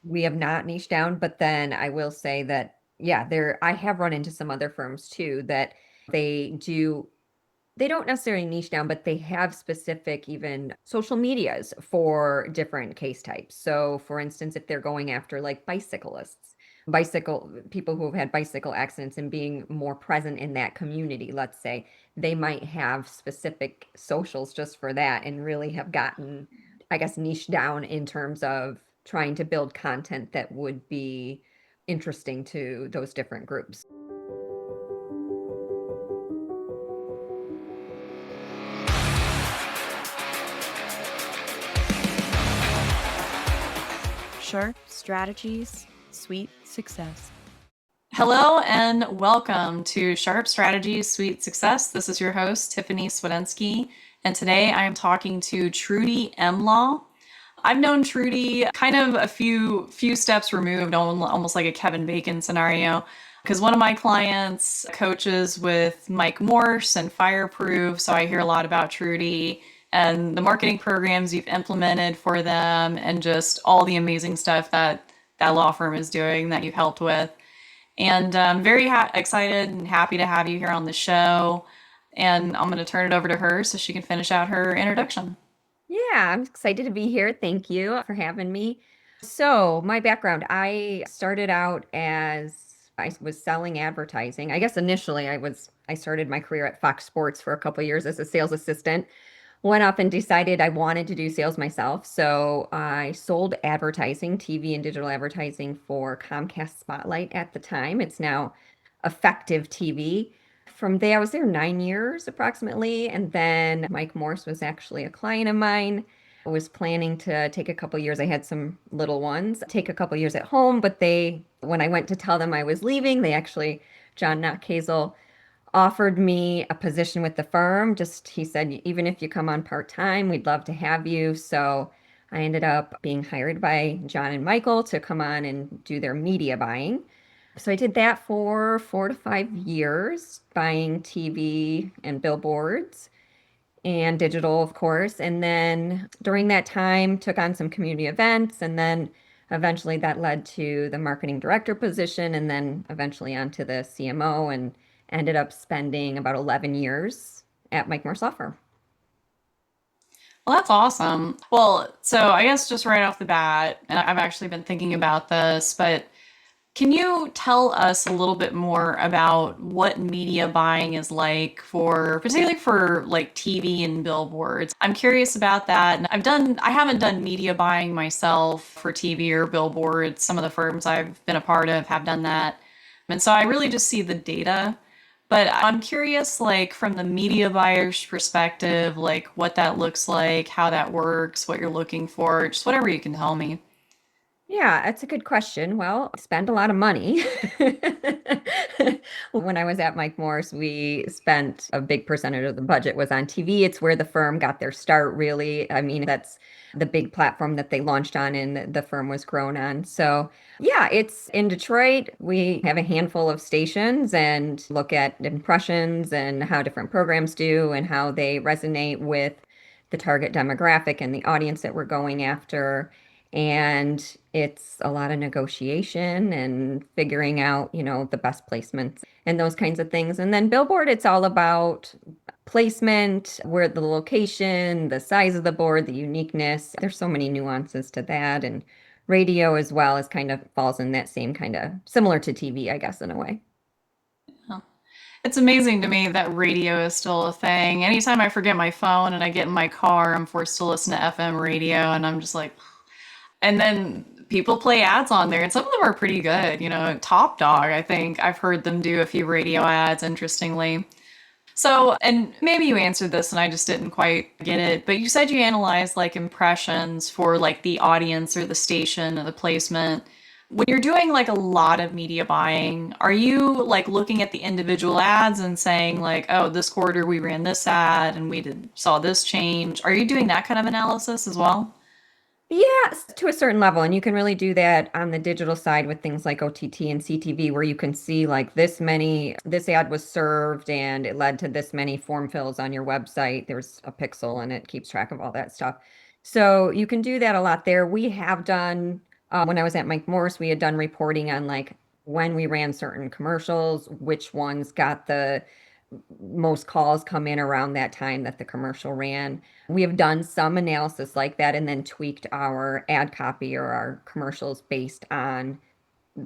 We have not niched down, but then I will say that, yeah, I have run into some other firms too that they do, they don't necessarily niche down, but they have specific even social medias for different case types. So, for instance, if they're going after like bicyclists, bicycle people who have had bicycle accidents and being more present in that community, let's say, they might have specific socials just for that and really have gotten, I guess, niche down in terms of trying to build content that would be interesting to those different groups. Sharp strategies, sweet success. Hello and welcome to Sharp Strategies, Sweet Success. This is your host, Tiffany Swedensky, and today I am talking to Trudy Emlaw. I've known Trudy kind of a few steps removed, almost like a Kevin Bacon scenario, because one of my clients coaches with Mike Morse and Fireproof, so I hear a lot about Trudy and the marketing programs you've implemented for them and just all the amazing stuff that that law firm is doing that you've helped with. And I'm very excited and happy to have you here on the show. And I'm going to turn it over to her so she can finish out her introduction. Yeah, I'm excited to be here. Thank you for having me. So, my background, I started out as I was selling advertising. I guess initially I started my career at Fox Sports for a couple of years as a sales assistant. Went up and decided I wanted to do sales myself. So, I sold advertising, TV and digital advertising for Comcast Spotlight at the time. It's now Effective TV. From there, I was there 9 years approximately. And then Mike Morse was actually a client of mine. I was planning to take a couple years. I had some little ones, take a couple years at home, but when I went to tell them I was leaving, John Knockhazel offered me a position with the firm. Just, he said, even if you come on part-time, we'd love to have you. So I ended up being hired by John and Michael to come on and do their media buying. So I did that for 4 to 5 years, buying TV and billboards and digital, of course. And then during that time, took on some community events. And then eventually that led to the marketing director position and then eventually onto the CMO and ended up spending about 11 years at Mike Morse Law Firm. Well, that's awesome. Well, so I guess just right off the bat, and I've actually been thinking about this, but can you tell us a little bit more about what media buying is like for, particularly for like TV and billboards? I'm curious about that. And I haven't done media buying myself for TV or billboards. Some of the firms I've been a part of have done that. And so I really just see the data. But I'm curious, like from the media buyer's perspective, like what that looks like, how that works, what you're looking for, just whatever you can tell me. Yeah, that's a good question. Well, spend a lot of money. When I was at Mike Morse, we spent a big percentage of the budget was on TV. It's where the firm got their start, really. I mean, that's the big platform that they launched on and the firm was grown on. So, yeah, it's in Detroit. We have a handful of stations and look at impressions and how different programs do and how they resonate with the target demographic and the audience that we're going after. And it's a lot of negotiation and figuring out, the best placements and those kinds of things. And then billboard, it's all about placement, where the location, the size of the board, the uniqueness. There's so many nuances to that. And radio as well is kind of falls in that same kind of similar to TV, I guess, in a way. It's amazing to me that radio is still a thing. Anytime I forget my phone and I get in my car, I'm forced to listen to FM radio, and I'm just like, and then people play ads on there, and some of them are pretty good. You know, Top Dog, I think I've heard them do a few radio ads, interestingly. So, and maybe you answered this and I just didn't quite get it, but you said you analyzed like impressions for like the audience or the station or the placement. When you're doing like a lot of media buying, are you like looking at the individual ads and saying like, oh, this quarter we ran this ad and saw this change? Are you doing that kind of analysis as well? Yes, to a certain level. And you can really do that on the digital side with things like OTT and CTV, where you can see like this ad was served and it led to this many form fills on your website. There's a pixel and it keeps track of all that stuff. So you can do that a lot there. We have done When I was at Mike Morse, we had done reporting on like when we ran certain commercials, which ones got the most calls come in around that time that the commercial ran. We have done some analysis like that and then tweaked our ad copy or our commercials based on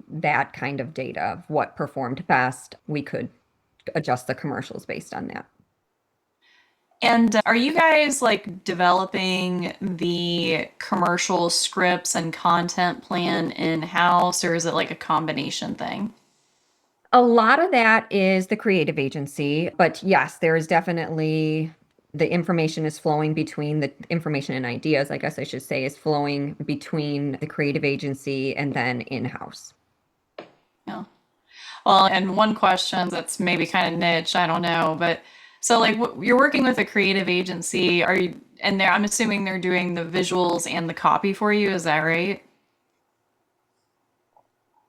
that kind of data of what performed best. We could adjust the commercials based on that. And are you guys like developing the commercial scripts and content plan in-house, or is it like a combination thing? A lot of that is the creative agency, but yes, there is definitely the information is flowing between the information and ideas, I guess I should say, is flowing between the creative agency and then in-house. Yeah. Well, and one question that's maybe kind of niche, I don't know, but so like you're working with a creative agency, are you, and I'm assuming they're doing the visuals and the copy for you, is that right?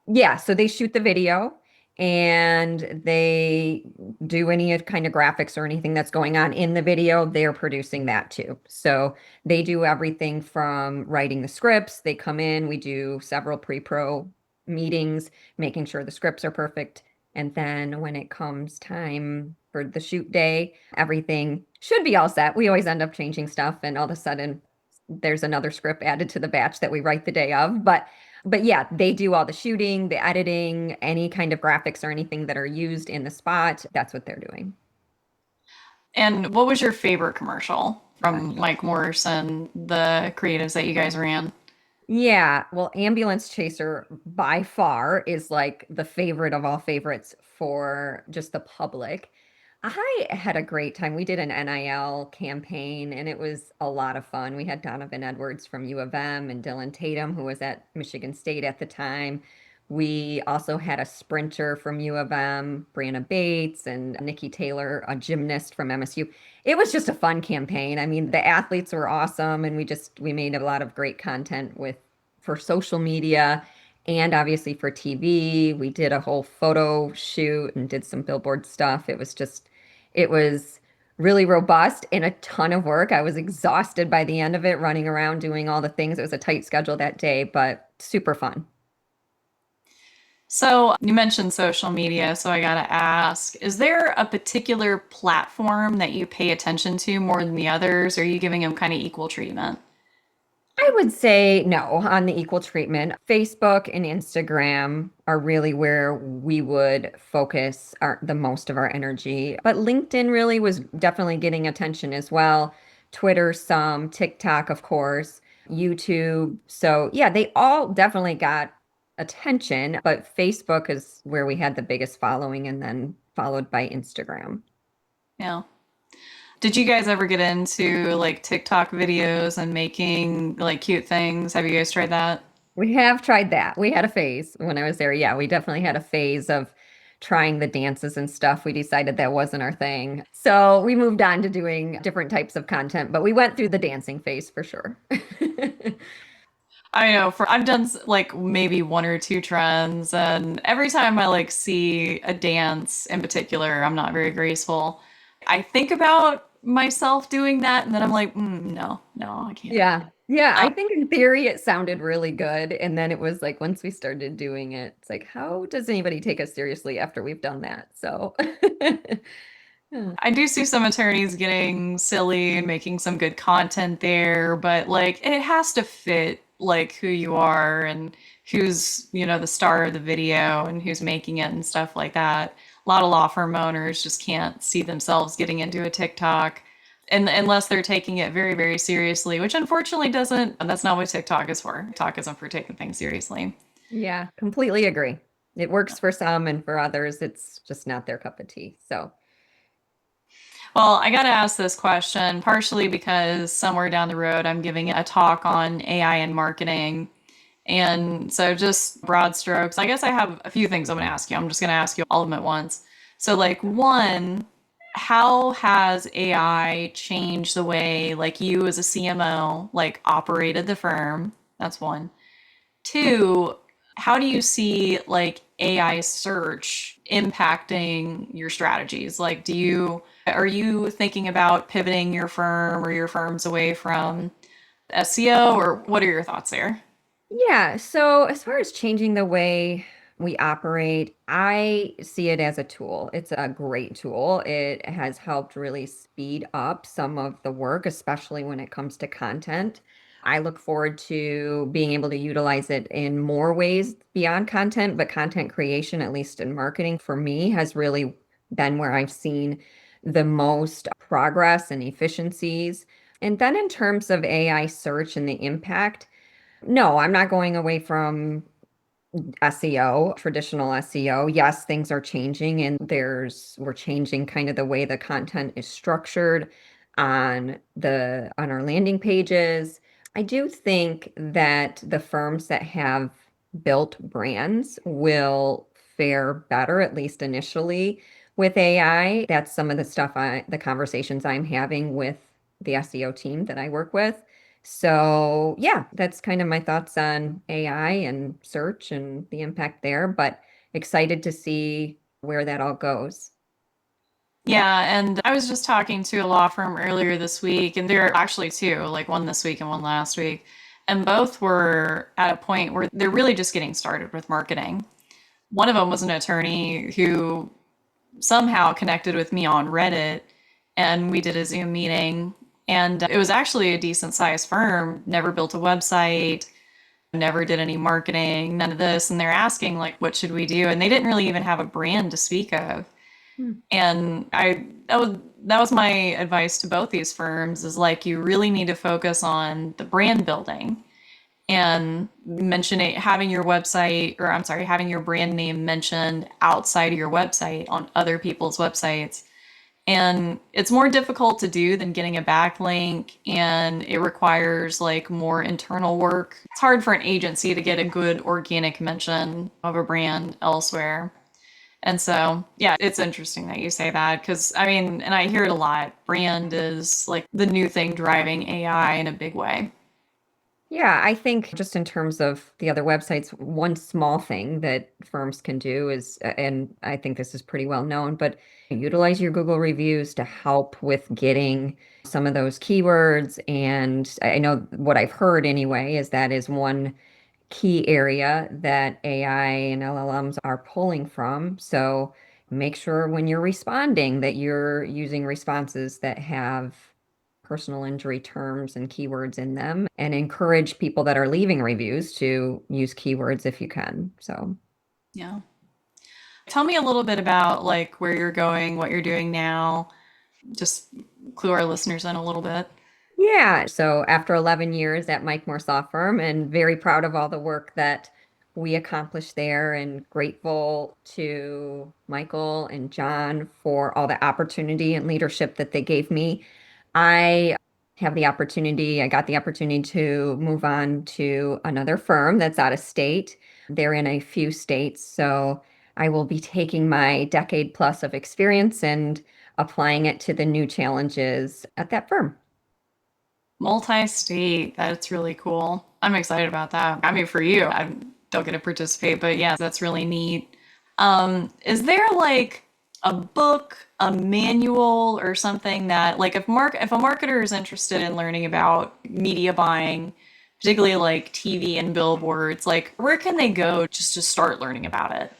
Yeah, so they shoot the video and they do any kind of graphics or anything that's going on in the video, they're producing that too. So they do everything from writing the scripts, they come in, we do several pre-pro meetings, making sure the scripts are perfect. And then when it comes time for the shoot day, everything should be all set. We always end up changing stuff, and all of a sudden there's another script added to the batch that we write the day of. But yeah, they do all the shooting, the editing, any kind of graphics or anything that are used in the spot. That's what they're doing. And what was your favorite commercial Gosh. from Mike Morse and the creatives that you guys ran? Yeah, well, Ambulance Chaser by far is like the favorite of all favorites for just the public. I had a great time. We did an NIL campaign and it was a lot of fun. We had Donovan Edwards from U of M and Dylan Tatum, who was at Michigan State at the time. We also had a sprinter from U of M, Brianna Bates, and Nikki Taylor, a gymnast from MSU. It was just a fun campaign. I mean, the athletes were awesome, and we made a lot of great content with for social media and obviously for TV. We did a whole photo shoot and did some billboard stuff. It was really robust and a ton of work. I was exhausted by the end of it, running around doing all the things. It was a tight schedule that day, but super fun. So you mentioned social media, so I gotta ask, is there a particular platform that you pay attention to more than the others? Or are you giving them kind of equal treatment? I would say no on the equal treatment. Facebook and Instagram are really where we would focus the most of our energy. But LinkedIn really was definitely getting attention as well. Twitter, some, TikTok, of course, YouTube. So yeah, they all definitely got attention, but Facebook is where we had the biggest following and then followed by Instagram. Yeah. Did you guys ever get into like TikTok videos and making like cute things? Have you guys tried that? We have tried that. We had a phase when I was there. Yeah, we definitely had a phase of trying the dances and stuff. We decided that wasn't our thing. So we moved on to doing different types of content, but we went through the dancing phase for sure. I know for I've done like maybe one or two trends, and every time I like see a dance in particular, I'm not very graceful. I think about myself doing that, and then I'm like, no, no, I can't. Yeah. Yeah, I Uh, think in theory it sounded really good. And then it was like once we started doing it, it's like, how does anybody take us seriously after we've done that? So, yeah. I do see some attorneys getting silly and making some good content there, but like it has to fit like who you are and who's, the star of the video and who's making it and stuff like that. A lot of law firm owners just can't see themselves getting into a TikTok and unless they're taking it very, very seriously, which unfortunately doesn't, that's not what TikTok is for. TikTok isn't for taking things seriously. Yeah, completely agree. It works for some and for others, it's just not their cup of tea. So, Well, I got to ask this question partially because somewhere down the road I'm giving a talk on AI and marketing. And so, just broad strokes, I guess I have a few things I'm going to ask you. I'm just going to ask you all of them at once. So, like, one, how has AI changed the way, like, you as a CMO, like, operated the firm? That's one. Two, how do you see like AI search impacting your strategies? Like, are you thinking about pivoting your firm or your firms away from SEO, or what are your thoughts there? Yeah, so as far as changing the way we operate, I see it as a tool. It's a great tool. It has helped really speed up some of the work, especially when it comes to content. I look forward to being able to utilize it in more ways beyond content, but content creation, at least in marketing, for me, has really been where I've seen the most progress and efficiencies. And then in terms of AI search and the impact, no, I'm not going away from SEO, traditional SEO. Yes, things are changing and we're changing kind of the way the content is structured on our landing pages. I do think that the firms that have built brands will fare better, at least initially, with AI. That's some of the conversations I'm having with the SEO team that I work with. So, yeah, that's kind of my thoughts on AI and search and the impact there, but excited to see where that all goes. Yeah, and I was just talking to a law firm earlier this week, and there are actually two, like one this week and one last week, and both were at a point where they're really just getting started with marketing. One of them was an attorney who somehow connected with me on Reddit, and we did a Zoom meeting, and it was actually a decent sized firm, never built a website, never did any marketing, none of this, and they're asking like what should we do? And they didn't really even have a brand to speak of. Hmm. And I that was my advice to both these firms is like you really need to focus on the brand building and mentioning having your website or I'm sorry, having your brand name mentioned outside of your website on other people's websites. And it's more difficult to do than getting a backlink and it requires like more internal work. It's hard for an agency to get a good organic mention of a brand elsewhere. And so, yeah, it's interesting that you say that because I mean, and I hear it a lot. Brand is like the new thing driving AI in a big way. Yeah, I think just in terms of the other websites, one small thing that firms can do is, and I think this is pretty well known, but utilize your Google reviews to help with getting some of those keywords. And I know what I've heard anyway is that is one key area that AI and LLMs are pulling from. So make sure when you're responding that you're using responses that have personal injury terms and keywords in them and encourage people that are leaving reviews to use keywords if you can. So Yeah. Tell me a little bit about like where you're going, what you're doing now. Just clue our listeners in a little bit. yeah. So after 11 years at Mike Morse Law Firm, and very proud of all the work that we accomplished there, and grateful to Michael and John for all the opportunity and leadership that they gave me. I I got the opportunity to move on to another firm that's out of state. They're in a few states. So I will be taking my decade plus of experience and applying it to the new challenges at that firm. Multi-state, that's really cool. I'm excited about that. I mean, for you, I don't get to participate, but yeah, that's really neat. Is there like a book, a manual, or something that like if a marketer is interested in learning about media buying, particularly like TV and billboards, like where can they go just to start learning about it?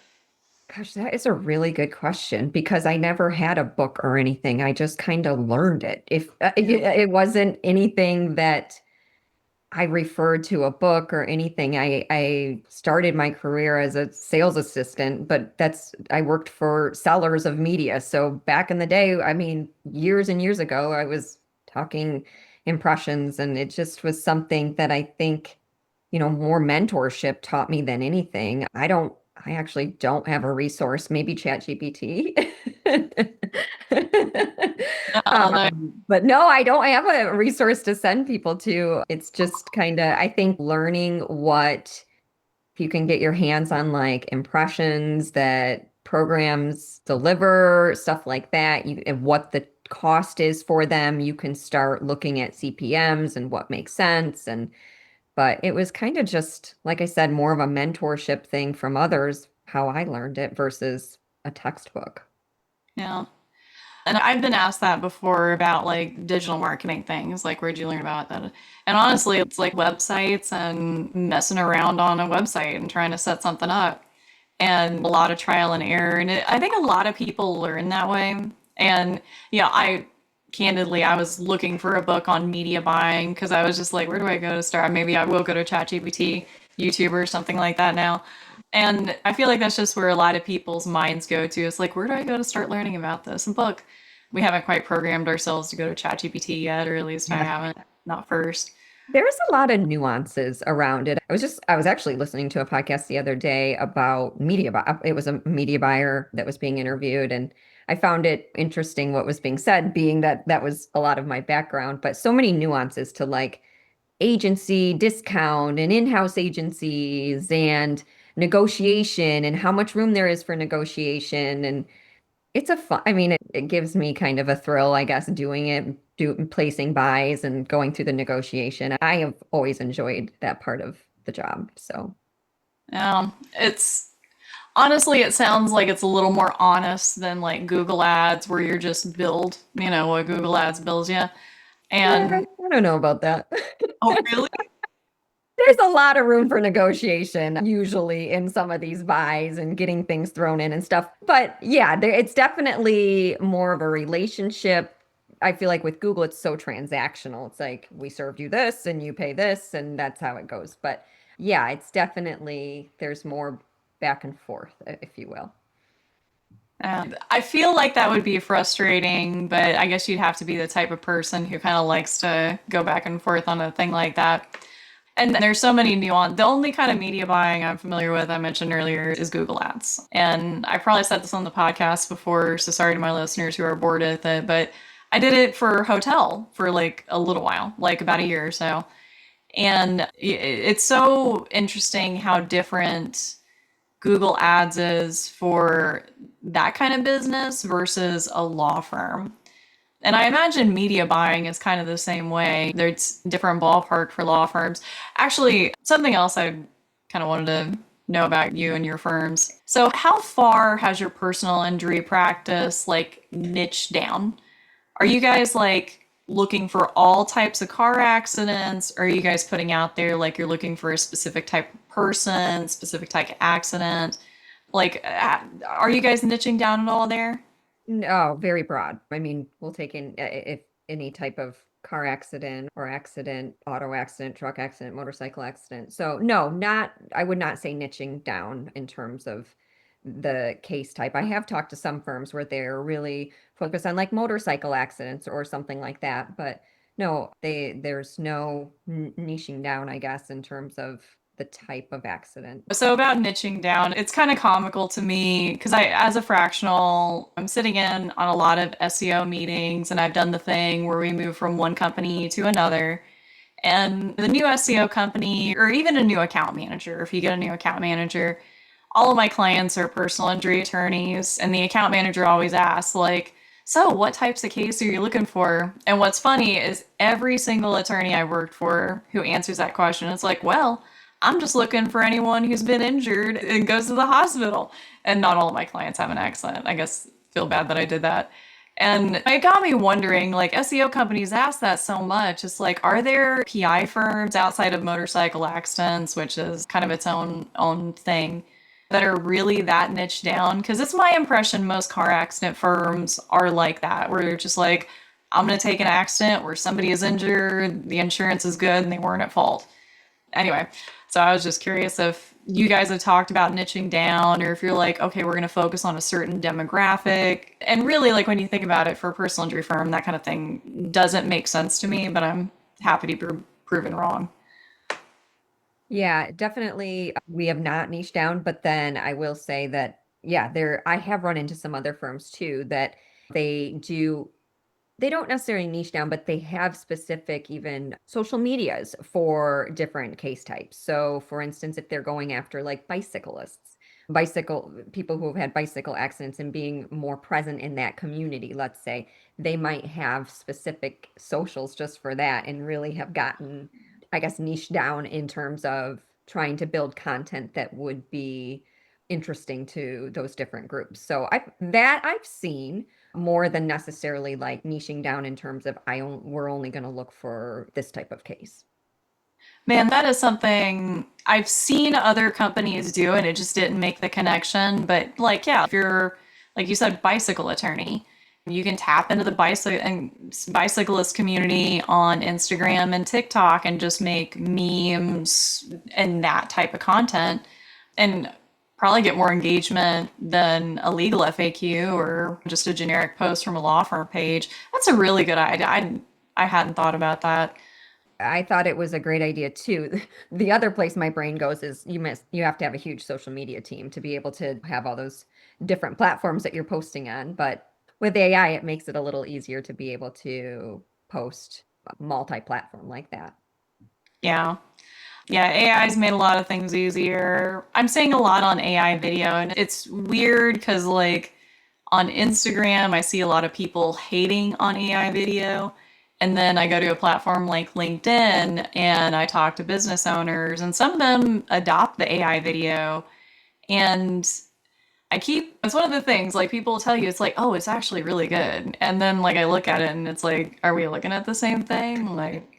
Gosh, that is a really good question because I never had a book or anything. I just kind of learned it. If Yeah. it wasn't anything that I referred to a book or anything. I started my career as a sales assistant, but I worked for sellers of media. So back in the day, I mean, years and years ago, I was talking impressions, and it just was something that I think, more mentorship taught me than anything. I actually don't have a resource, maybe ChatGPT. No. But no, I don't have a resource to send people to. It's just kind of, I think learning what if you can get your hands on like impressions that programs deliver, stuff like that, and what the cost is for them, you can start looking at CPMs and what makes sense. But it was kind of just, like I said, more of a mentorship thing from others, how I learned it versus a textbook. Yeah. And I've been asked that before about like digital marketing things, like where'd you learn about that? And honestly, it's like websites and messing around on a website and trying to set something up and a lot of trial and error. And I think a lot of people learn that way. And yeah, I candidly, I was looking for a book on media buying because I was just like, where do I go to start? Maybe I will go to ChatGPT, YouTube, or something like that now. And I feel like that's just where a lot of people's minds go to. It's like, where do I go to start learning about this? And look, we haven't quite programmed ourselves to go to ChatGPT yet, or at least I Yeah. haven't, not first. There's a lot of nuances around it. I was actually listening to a podcast the other day about it was a media buyer that was being interviewed, and I found it interesting what was being said, being that that was a lot of my background, but so many nuances to like agency discount and in-house agencies and negotiation and how much room there is for negotiation. And it's a fun, I mean, it gives me kind of a thrill, I guess, doing it, placing buys and going through the negotiation. I have always enjoyed that part of the job. So, It's honestly, it sounds like it's a little more honest than like Google Ads, where you're just billed, what Google Ads bills you. And I don't know about that. oh, really? There's a lot of room for negotiation usually in some of these buys and getting things thrown in and stuff. But yeah, it's definitely more of a relationship. I feel like with Google, it's so transactional. It's like we served you this and you pay this, and that's how it goes. But yeah, it's definitely, there's more back and forth, if you will. I feel like that would be frustrating, but I guess you'd have to be the type of person who kind of likes to go back and forth on a thing like that. And there's so many nuance. The only kind of media buying I'm familiar with, I mentioned earlier, is Google Ads. And I probably said this on the podcast before, so sorry to my listeners who are bored with it, but I did it for hotel for like a little while, like about a year or so. And it's so interesting how different Google Ads is for that kind of business versus a law firm. And I imagine media buying is kind of the same way. There's different ballpark for law firms. Actually, something else I kind of wanted to know about you and your firms. So, how far has your personal injury practice like niched down? Are you guys like looking for all types of car accidents? Or are you guys putting out there like you're looking for a specific type of person, specific type of accident? Like, are you guys niching down at all there? No, very broad. I mean, we'll take in if any type of car accident or accident, auto accident, truck accident, motorcycle accident. So no, not, I would not say niching down in terms of the case type. I have talked to some firms where they're really focused on like motorcycle accidents or something like that, but no, there's no niching down, I guess, in terms of the type of accident. So about niching down, it's kind of comical to me because as a fractional, I'm sitting in on a lot of SEO meetings and I've done the thing where we move from one company to another. And the new SEO company, or even a new account manager, if you get a new account manager, all of my clients are personal injury attorneys, and the account manager always asks, like, so what types of case are you looking for? And what's funny is every single attorney I worked for who answers that question, it's like, well, I'm just looking for anyone who's been injured and goes to the hospital. And not all of my clients have an accent. I guess feel bad that I did that. And it got me wondering, like SEO companies ask that so much. It's like, are there PI firms outside of motorcycle accidents, which is kind of its own thing, that are really that niche down? Because it's my impression most car accident firms are like that, where they're just like, I'm going to take an accident where somebody is injured, the insurance is good, and they weren't at fault. Anyway, so I was just curious if you guys have talked about niching down or if you're like, okay, we're going to focus on a certain demographic. And really, like when you think about it for a personal injury firm, that kind of thing doesn't make sense to me, but I'm happy to be proven wrong. Yeah, definitely. We have not niched down, but then I will say that, yeah, I have run into some other firms too that they do, they don't necessarily niche down, but they have specific even social medias for different case types. So, for instance, if they're going after like bicyclists, bicycle people who have had bicycle accidents and being more present in that community, let's say, they might have specific socials just for that and really have gotten, I guess, niche down in terms of trying to build content that would be interesting to those different groups. So I've seen more than necessarily like niching down in terms of we're only going to look for this type of case. Man, that is something I've seen other companies do, and it just didn't make the connection. But like, yeah, if you're, like you said, bicycle attorney, you can tap into the bicyclist community on Instagram and TikTok and just make memes and that type of content, and probably get more engagement than a legal FAQ or just a generic post from a law firm page. That's a really good idea. I hadn't thought about that. I thought it was a great idea too. The other place my brain goes is you have to have a huge social media team to be able to have all those different platforms that you're posting on. But with AI, it makes it a little easier to be able to post multi-platform like that. Yeah. Yeah, AI's made a lot of things easier. I'm seeing a lot on AI video, and it's weird because, like, on Instagram, I see a lot of people hating on AI video. And then I go to a platform like LinkedIn and I talk to business owners, and some of them adopt the AI video. And it's one of the things, like, people tell you, it's like, oh, it's actually really good. And then, like, I look at it and it's like, are we looking at the same thing? Like,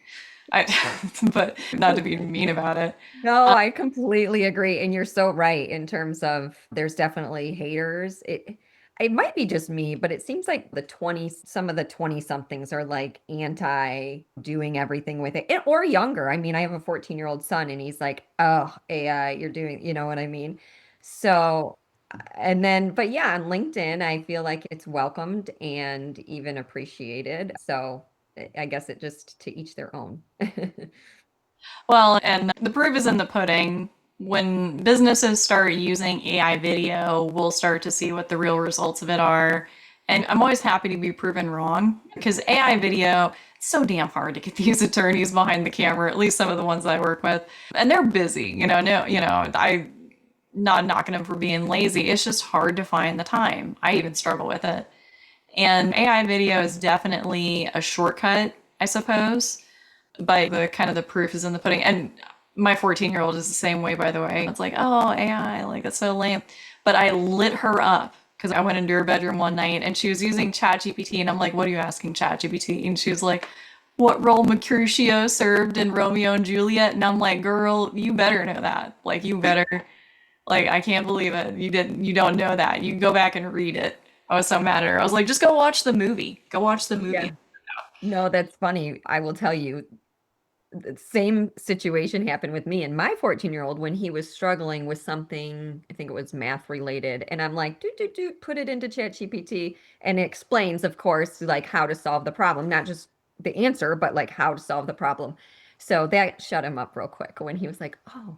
I, but not to be mean about it. No, I completely agree. And you're so right in terms of there's definitely haters. It might be just me, but it seems like some of the 20 somethings are like anti doing everything with it or younger. I mean, I have a 14-year-old son and he's like, oh, AI, you're doing, you know what I mean? So, and then, but yeah, on LinkedIn, I feel like it's welcomed and even appreciated. So I guess it just to each their own. Well, and the proof is in the pudding. When businesses start using AI video, we'll start to see what the real results of it are. And I'm always happy to be proven wrong because AI video, it's so damn hard to get these attorneys behind the camera, at least some of the ones I work with. And they're busy, no, I not knocking them for being lazy. It's just hard to find the time. I even struggle with it. And AI video is definitely a shortcut, I suppose, but the kind of the proof is in the pudding. And my 14-year-old is the same way, by the way. It's like, oh, AI, like, that's so lame. But I lit her up because I went into her bedroom one night and she was using ChatGPT, and I'm like, what are you asking ChatGPT? And she was like, what role Mercutio served in Romeo and Juliet? And I'm like, girl, you better know that. Like, you better. Like, I can't believe it. You don't know that. You can go back and read it. I was so mad at her. I was like, just go watch the movie. Go watch the Yeah. movie. No, that's funny. I will tell you, the same situation happened with me and my 14-year-old when he was struggling with something, I think it was math related. And I'm like, put it into ChatGPT. And it explains, of course, like how to solve the problem, not just the answer, but like how to solve the problem. So that shut him up real quick when he was like, oh.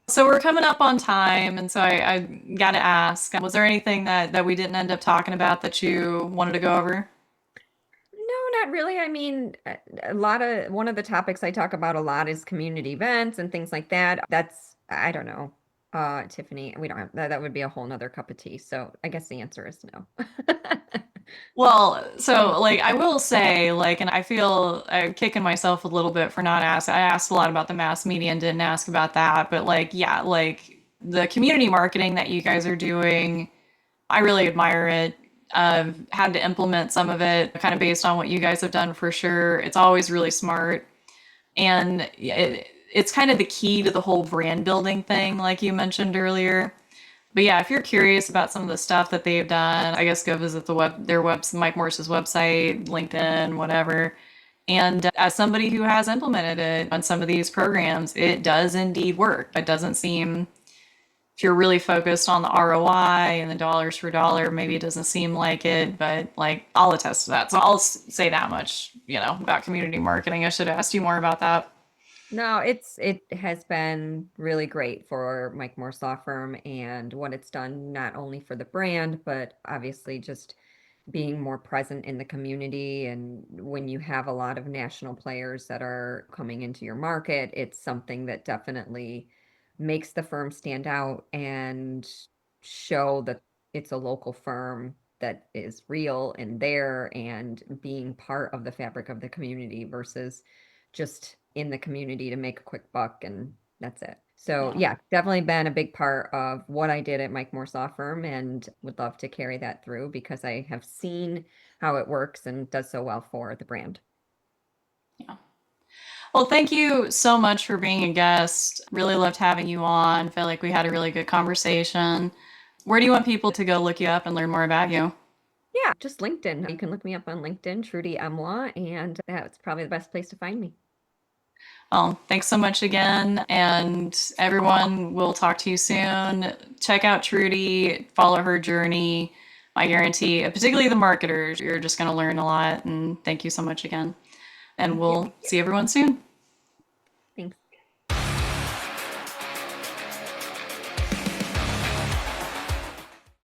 So we're coming up on time, and so I got to ask, was there anything that we didn't end up talking about that you wanted to go over? No, not really. I mean, one of the topics I talk about a lot is community events and things like that. I don't know. Tiffany, we don't have that. That would be a whole nother cup of tea. So I guess the answer is no. Well, so, like, I will say, like, and I feel I'm kicking myself a little bit for not asking. I asked a lot about the mass media and didn't ask about that, but, like, yeah, like, the community marketing that you guys are doing, I really admire it. I've had to implement some of it kind of based on what you guys have done for sure. It's always really smart. And it's kind of the key to the whole brand building thing, like you mentioned earlier. But yeah, if you're curious about some of the stuff that they've done, I guess go visit their Mike Morse's website, LinkedIn, whatever. And as somebody who has implemented it on some of these programs, it does indeed work. It doesn't seem, if you're really focused on the ROI and the dollars for dollar, maybe it doesn't seem like it, but, like, I'll attest to that. So I'll say that much, about community marketing. I should have asked you more about that. No, it has been really great for Mike Morse Law Firm and what it's done not only for the brand, but obviously just being more present in the community. And when you have a lot of national players that are coming into your market, it's something that definitely makes the firm stand out and show that it's a local firm that is real and there and being part of the fabric of the community versus just in the community to make a quick buck and that's it. So Yeah. yeah, definitely been a big part of what I did at Mike Morse Law Firm and would love to carry that through because I have seen how it works and does so well for the brand. Yeah. Well, thank you so much for being a guest. Really loved having you on. Feel like we had a really good conversation. Where do you want people to go look you up and learn more about you? Yeah, just LinkedIn. You can look me up on LinkedIn, Trudy Emlaw, and that's probably the best place to find me. Well, thanks so much again. And everyone, we'll talk to you soon. Check out Trudy, follow her journey. I guarantee, particularly the marketers, you're just going to learn a lot. And thank you so much again. And Yeah, we'll thank you. see everyone soon.